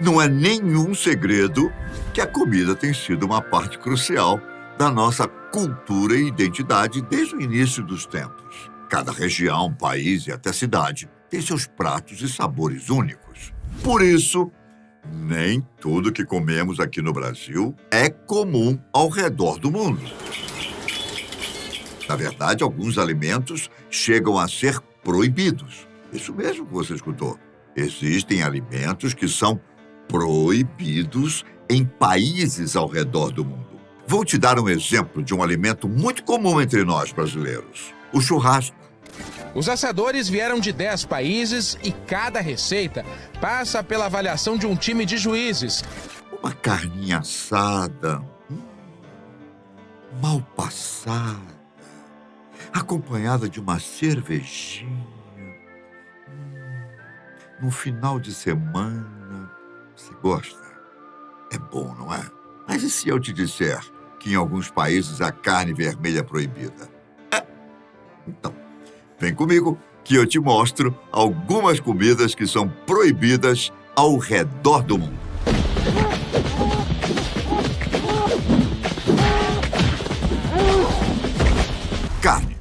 Não é nenhum segredo que a comida tem sido uma parte crucial da nossa cultura e identidade desde o início dos tempos. Cada região, país e até cidade tem seus pratos e sabores únicos. Por isso, nem tudo que comemos aqui no Brasil é comum ao redor do mundo. Na verdade, alguns alimentos chegam a ser proibidos. Isso mesmo que você escutou. Existem alimentos que são proibidos em países ao redor do mundo. Vou te dar um exemplo de um alimento muito comum entre nós brasileiros: o churrasco. Os assadores vieram de 10 países e cada receita passa pela avaliação de um time de juízes. Uma carninha assada, mal passada, acompanhada de uma cervejinha. No final de semana, você gosta? É bom, não é? Mas e se eu te disser que em alguns países a carne vermelha é proibida? Então, vem comigo que eu te mostro algumas comidas que são proibidas ao redor do mundo. Carne.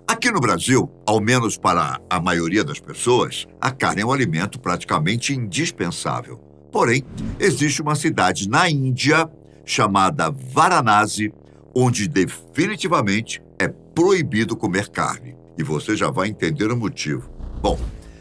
Aqui no Brasil, ao menos para a maioria das pessoas, a carne é um alimento praticamente indispensável. Porém, existe uma cidade na Índia chamada Varanasi, onde definitivamente é proibido comer carne. E você já vai entender o motivo. Bom,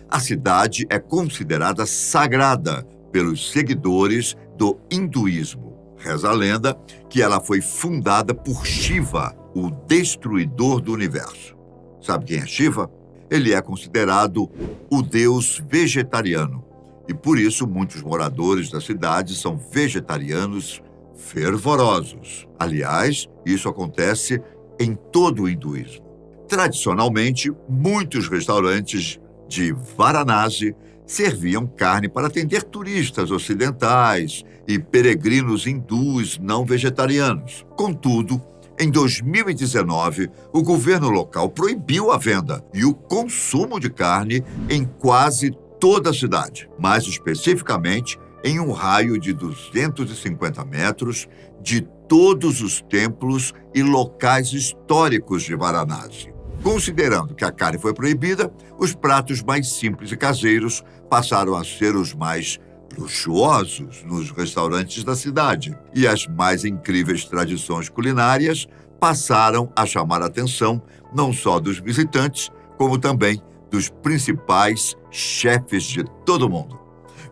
a cidade é considerada sagrada pelos seguidores do hinduísmo. Reza a lenda que ela foi fundada por Shiva, o destruidor do universo. Sabe quem é Shiva? Ele é considerado o deus vegetariano. E por isso muitos moradores da cidade são vegetarianos fervorosos. Aliás, isso acontece em todo o hinduísmo. Tradicionalmente, muitos restaurantes de Varanasi serviam carne para atender turistas ocidentais e peregrinos hindus não vegetarianos. Contudo, em 2019, o governo local proibiu a venda e o consumo de carne em quase toda a cidade, mais especificamente em um raio de 250 metros de todos os templos e locais históricos de Varanasi. Considerando que a carne foi proibida, os pratos mais simples e caseiros passaram a ser os mais luxuosos nos restaurantes da cidade, e as mais incríveis tradições culinárias passaram a chamar a atenção não só dos visitantes, como também dos principais chefes de todo o mundo.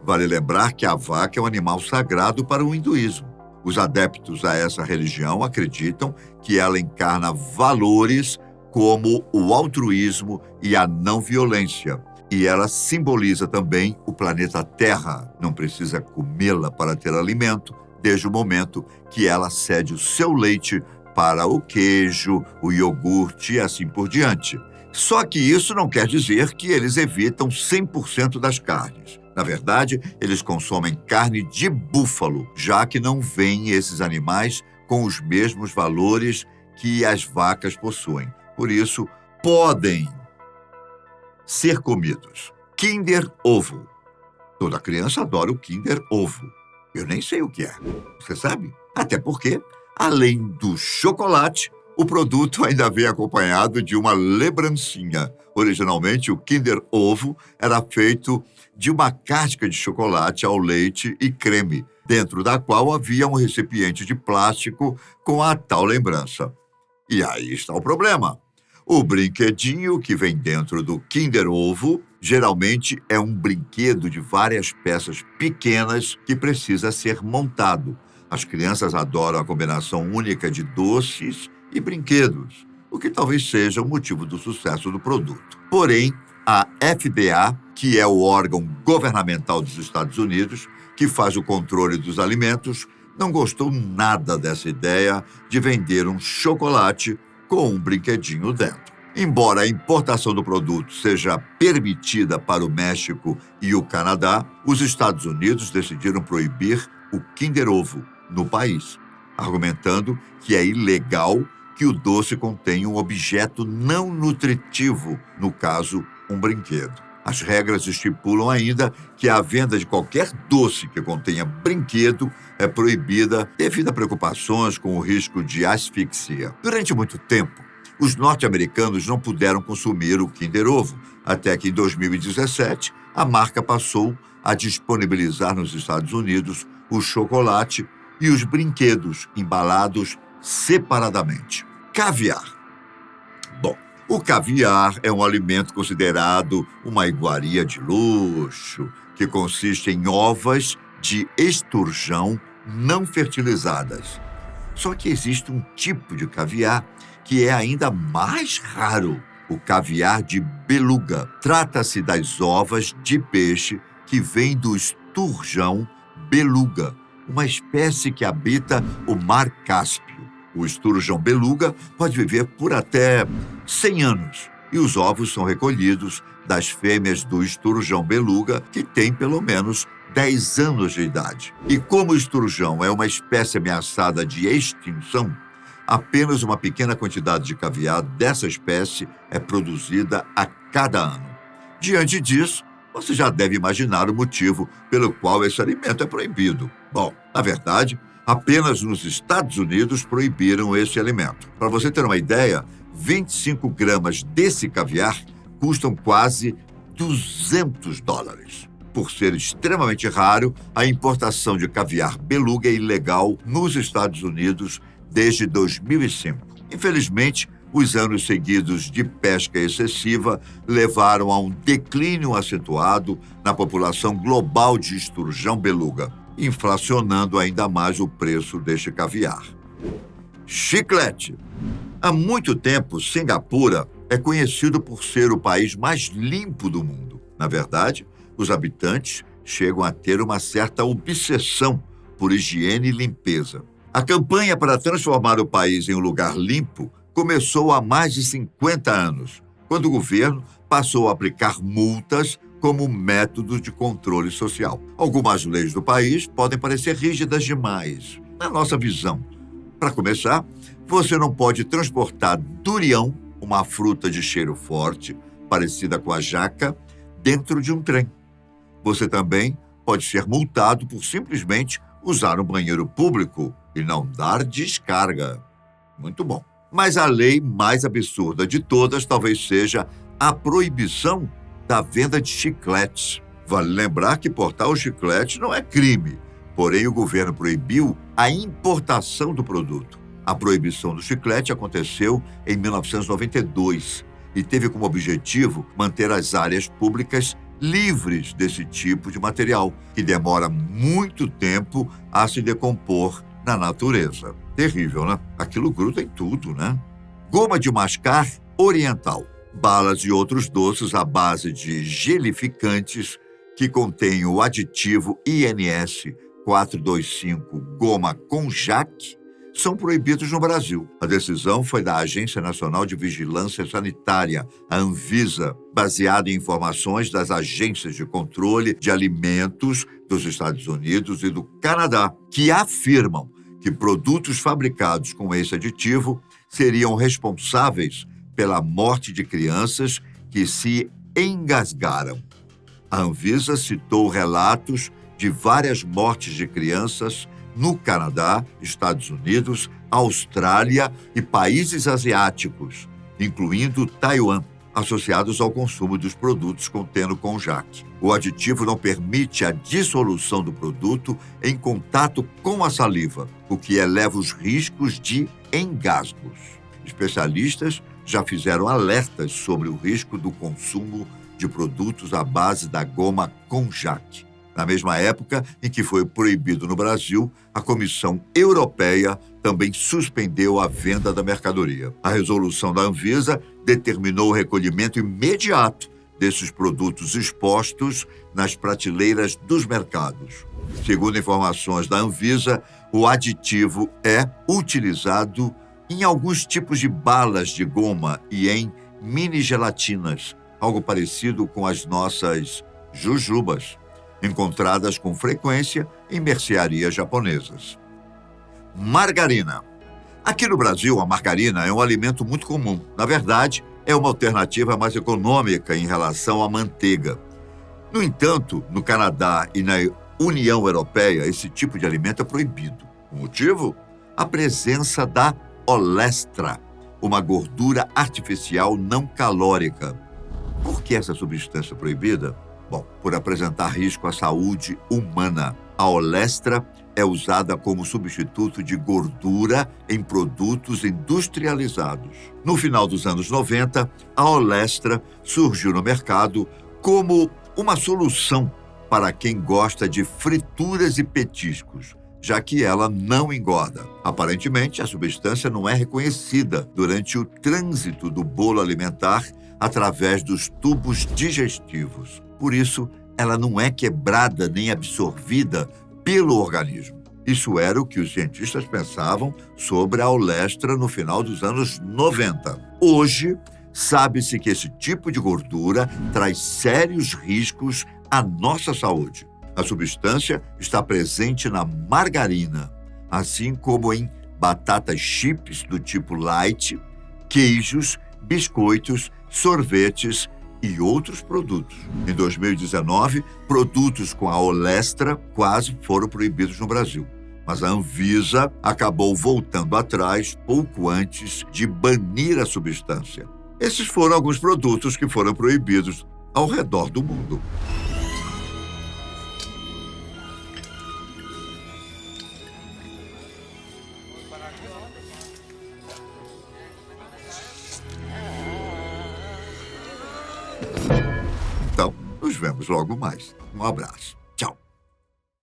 Vale lembrar que a vaca é um animal sagrado para o hinduísmo. Os adeptos a essa religião acreditam que ela encarna valores como o altruísmo e a não violência. E ela simboliza também o planeta Terra. Não precisa comê-la para ter alimento, desde o momento que ela cede o seu leite para o queijo, o iogurte e assim por diante. Só que isso não quer dizer que eles evitam 100% das carnes. Na verdade, eles consomem carne de búfalo, já que não veem esses animais com os mesmos valores que as vacas possuem. Por isso, podem ser comidos. Kinder Ovo. Toda criança adora o Kinder Ovo. Eu nem sei o que é. Você sabe? Até porque, além do chocolate, o produto ainda vem acompanhado de uma lembrancinha. Originalmente, o Kinder Ovo era feito de uma casca de chocolate ao leite e creme, dentro da qual havia um recipiente de plástico com a tal lembrança. E aí está o problema. O brinquedinho que vem dentro do Kinder Ovo geralmente é um brinquedo de várias peças pequenas que precisa ser montado. As crianças adoram a combinação única de doces e brinquedos, o que talvez seja o motivo do sucesso do produto. Porém, a FDA, que é o órgão governamental dos Estados Unidos, que faz o controle dos alimentos, não gostou nada dessa ideia de vender um chocolate com um brinquedinho dentro. Embora a importação do produto seja permitida para o México e o Canadá, os Estados Unidos decidiram proibir o Kinder Ovo no país, argumentando que é ilegal que o doce contenha um objeto não nutritivo, no caso, um brinquedo. As regras estipulam ainda que a venda de qualquer doce que contenha brinquedo é proibida devido a preocupações com o risco de asfixia. Durante muito tempo, os norte-americanos não puderam consumir o Kinder Ovo, até que em 2017 a marca passou a disponibilizar nos Estados Unidos o chocolate e os brinquedos embalados separadamente. Caviar. Bom, o caviar é um alimento considerado uma iguaria de luxo, que consiste em ovas de esturjão não fertilizadas. Só que existe um tipo de caviar que é ainda mais raro, o caviar de beluga. Trata-se das ovas de peixe que vêm do esturjão beluga, uma espécie que habita o Mar Cáspio. O esturjão beluga pode viver por até 100 anos e os ovos são recolhidos das fêmeas do esturjão beluga, que tem pelo menos 10 anos de idade. E como o esturjão é uma espécie ameaçada de extinção, apenas uma pequena quantidade de caviar dessa espécie é produzida a cada ano. Diante disso, você já deve imaginar o motivo pelo qual esse alimento é proibido. Bom, na verdade, apenas nos Estados Unidos proibiram esse alimento. Para você ter uma ideia, 25 gramas desse caviar custam quase $200. Por ser extremamente raro, a importação de caviar beluga é ilegal nos Estados Unidos desde 2005. Infelizmente, os anos seguidos de pesca excessiva levaram a um declínio acentuado na população global de esturjão beluga, inflacionando ainda mais o preço deste caviar. Chiclete. Há muito tempo, Singapura é conhecido por ser o país mais limpo do mundo. Na verdade, os habitantes chegam a ter uma certa obsessão por higiene e limpeza. A campanha para transformar o país em um lugar limpo começou há mais de 50 anos, quando o governo passou a aplicar multas como método de controle social. Algumas leis do país podem parecer rígidas demais, na nossa visão. Para começar, você não pode transportar durião, uma fruta de cheiro forte, parecida com a jaca, dentro de um trem. Você também pode ser multado por simplesmente usar um banheiro público e não dar descarga. Muito bom. Mas a lei mais absurda de todas talvez seja a proibição da venda de chicletes. Vale lembrar que portar o chiclete não é crime, porém o governo proibiu a importação do produto. A proibição do chiclete aconteceu em 1992 e teve como objetivo manter as áreas públicas livres desse tipo de material, que demora muito tempo a se decompor na natureza. Terrível, né? Aquilo gruda em tudo, né? Goma de mascar oriental. Balas e outros doces à base de gelificantes que contêm o aditivo INS 425 goma konjac são proibidos no Brasil. A decisão foi da Agência Nacional de Vigilância Sanitária, a Anvisa, baseada em informações das agências de controle de alimentos dos Estados Unidos e do Canadá, que afirmam que produtos fabricados com esse aditivo seriam responsáveis pela morte de crianças que se engasgaram. A Anvisa citou relatos de várias mortes de crianças no Canadá, Estados Unidos, Austrália e países asiáticos, incluindo Taiwan, associados ao consumo dos produtos contendo konjac. O aditivo não permite a dissolução do produto em contato com a saliva, o que eleva os riscos de engasgos. Especialistas já fizeram alertas sobre o risco do consumo de produtos à base da goma konjac. Na mesma época em que foi proibido no Brasil, a Comissão Europeia também suspendeu a venda da mercadoria. A resolução da Anvisa determinou o recolhimento imediato desses produtos expostos nas prateleiras dos mercados. Segundo informações da Anvisa, o aditivo é utilizado em alguns tipos de balas de goma e em mini-gelatinas, algo parecido com as nossas jujubas, encontradas com frequência em mercearias japonesas. Margarina. Aqui no Brasil, a margarina é um alimento muito comum. Na verdade, é uma alternativa mais econômica em relação à manteiga. No entanto, no Canadá e na União Europeia, esse tipo de alimento é proibido. O motivo? A presença da olestra, uma gordura artificial não calórica. Por que essa substância é proibida? Bom, por apresentar risco à saúde humana. A olestra é usada como substituto de gordura em produtos industrializados. No final dos anos 90, a olestra surgiu no mercado como uma solução para quem gosta de frituras e petiscos, já que ela não engorda. Aparentemente, a substância não é reconhecida durante o trânsito do bolo alimentar através dos tubos digestivos. Por isso, ela não é quebrada nem absorvida pelo organismo. Isso era o que os cientistas pensavam sobre a olestra no final dos anos 90. Hoje, sabe-se que esse tipo de gordura traz sérios riscos à nossa saúde. A substância está presente na margarina, assim como em batatas chips do tipo light, queijos, biscoitos, sorvetes e outros produtos. Em 2019, produtos com a olestra quase foram proibidos no Brasil. Mas a Anvisa acabou voltando atrás pouco antes de banir a substância. Esses foram alguns produtos que foram proibidos ao redor do mundo. Então, nos vemos logo mais. Um abraço.